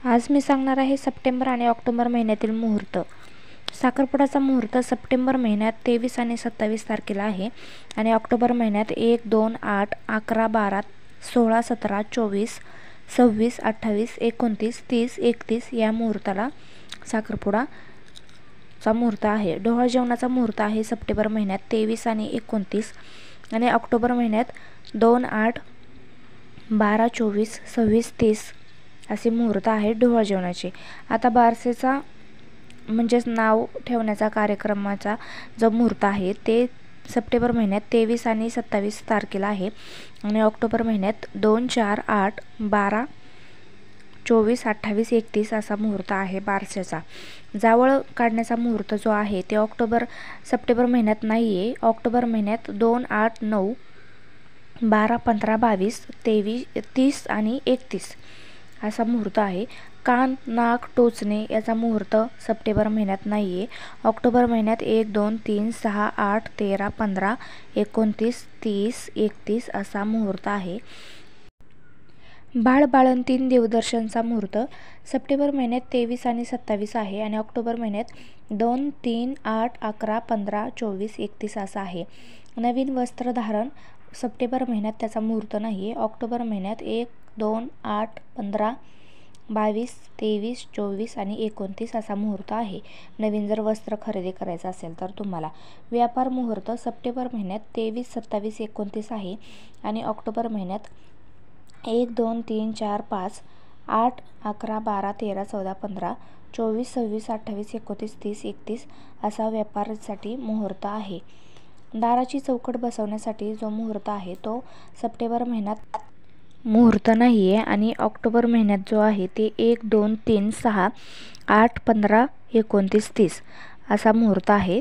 आज मी सांगणार आहे सप्टेंबर आणि ऑक्टोबर महिन्यातील मुहूर्त. साखरपुड्याचा मुहूर्त सप्टेंबर महिन्यात 23 आणि 27 तारखेला आहे आणि ऑक्टोबर महिन्यात 1, 2, 8, 11, 12, 16, 17, 24, 26, 28, 29, 30, 31 या मुहूर्ताला साखरपुडाचा मुहूर्त आहे. डोहाळ जेवणाचा मुहूर्त आहे सप्टेंबर महिन्यात 23 आणि 29 आणि ऑक्टोबर महिन्यात 2, 8, 12, 24, 26, 30 असे मुहूर्त आहे डोहाळ जेवणाचे. आता बारसेचा म्हणजेच नाव ठेवण्याचा कार्यक्रमाचा जो मुहूर्त आहे ते सप्टेंबर महिन्यात 23 आणि 27 तारखेला आहे आणि ऑक्टोबर महिन्यात 2, 4, 8, 12, 24, 28, 31 असा मुहूर्त आहे बारसेचा. जावळ काढण्याचा मुहूर्त जो आहे ते सप्टेंबर महिन्यात नाही आहे. ऑक्टोबर महिन्यात 2, 8, 9, 12, 15, 22, 23, 30 आणि 31 असा मुहूर्त आहे. कान, नाक टोचणे याचा मुहूर्त सप्टेंबर महिन्यात नाही आहे. ऑक्टोबर महिन्यात 1, 2, 3, 6, 8, 13, 15, 29, 30, 31 असा मुहूर्त आहे. बाळंतीण देवदर्शनचा मुहूर्त सप्टेंबर महिन्यात 23 आणि 27 आहे आणि ऑक्टोबर महिन्यात 2, 3, 8, 11, 15, 24, 31 असा आहे. नवीन वस्त्रधारण सप्टेंबर महिन्यात त्याचा मुहूर्त नाही आहे. ऑक्टोबर महिन्यात 1, 2, 8, 15, 22, 23, 24 आणि 29 असा मुहूर्त आहे. नवीन जर वस्त्र खरेदी करायचं असेल तर तुम्हाला. व्यापार मुहूर्त सप्टेंबर महिन्यात 23, 27, 29 आहे आणि ऑक्टोबर महिन्यात 1, 2, 3, 4, 5, 8, 11, 12, 13, 14, 15, 24, 26, 28, 29, 30, 31 असा व्यापारासाठी मुहूर्त आहे. दाराची चौकट बसवण्यासाठी जो मुहूर्त आहे तो सप्टेंबर महिन्यात मुहूर्त नाही आहे आणि ऑक्टोबर महिन्यात जो आहे ते 1, 2, 3, 6, 8, 15, 29, 30 असा मुहूर्त आहे.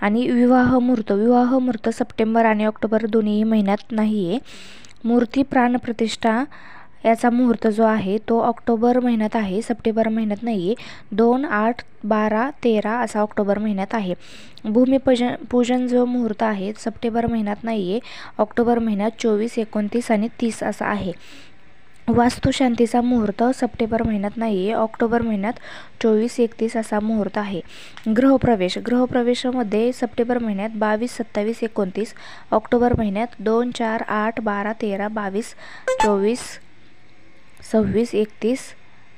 आणि विवाह मुहूर्त सप्टेंबर आणि ऑक्टोबर दोन्ही महिन्यात नाही आहे. मूर्ती प्राणप्रतिष्ठा याचा मुहूर्त जो आहे तो ऑक्टोबर महिन्यात आहे, सप्टेंबर महिन्यात नाही आहे. 2, 8, 12, 13 असा ऑक्टोबर महिन्यात आहे. पूजन जो मुहूर्त आहे सप्टेंबर महिन्यात नाही आहे. ऑक्टोबर महिन्यात 24, 29 आणि 30 असा आहे. वास्तुशांतीचा मुहूर्त सप्टेंबर महिन्यात नाही आहे. ऑक्टोबर महिन्यात 24, 31 असा मुहूर्त आहे. गृहप्रवेशामध्ये सप्टेंबर महिन्यात 22, 27, 29, ऑक्टोबर महिन्यात 2, 4, 8, 12, 13, 22, 24, 26, 31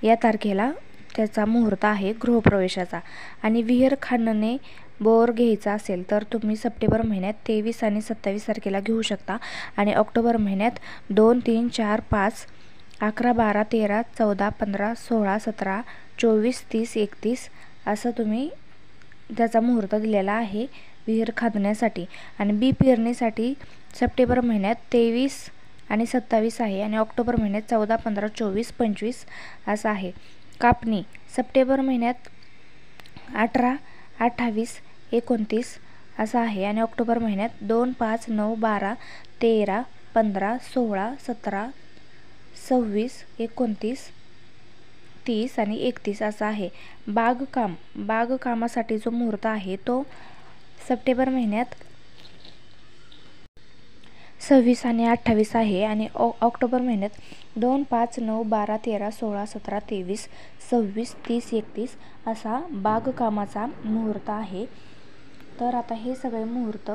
या तारखेला त्याचा मुहूर्त आहे गृहप्रवेशाचा. आणि विहीर खणणे बोर घ्यायचा असेल तर तुम्ही सप्टेंबर महिन्यात 23 आणि 27 तारखेला घेऊ शकता आणि ऑक्टोबर महिन्यात 2, 3, 4, 5, 11, 12, 13, 14, 15, 16, 17, 24, 30, 31 असं तुम्ही त्याचा मुहूर्त दिलेला आहे विहीर खांदण्यासाठी. आणि बी पेरणीसाठी सप्टेंबर महिन्यात 23 आणि 27 आहे आणि ऑक्टोबर महिन्यात 14, 15, 24, 25 असा आहे. कापणी सप्टेंबर महिन्यात 18, 28, 29 असा आहे आणि ऑक्टोबर महिन्यात 2, 5, 9, 12, 13, 15, 16, 17, 26, 29, 30 आणि 31 असा आहे. बागकामासाठी जो मुहूर्त आहे तो सप्टेंबर महिन्यात 26 आणि 28 आहे आणि ऑक्टोबर महिन्यात 2, 5, 9, 12, 13, 16, 17, 23, 26, 30, 31 असा बागकामाचा मुहूर्त आहे. तर आता हे सगळे मुहूर्त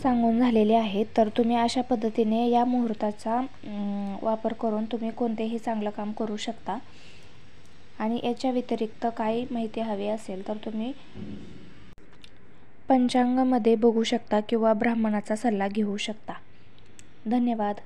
सांगून झालेले आहेत. तर तुम्ही अशा पद्धतीने या मुहूर्ताचा वापर करून तुम्ही कोणतेही चांगलं काम करू शकता. आणि याच्या व्यतिरिक्त काही माहिती हवी असेल तर तुम्ही पंचांगामध्ये बघू शकता किंवा ब्राह्मणाचा सल्ला घेऊ शकता. धन्यवाद.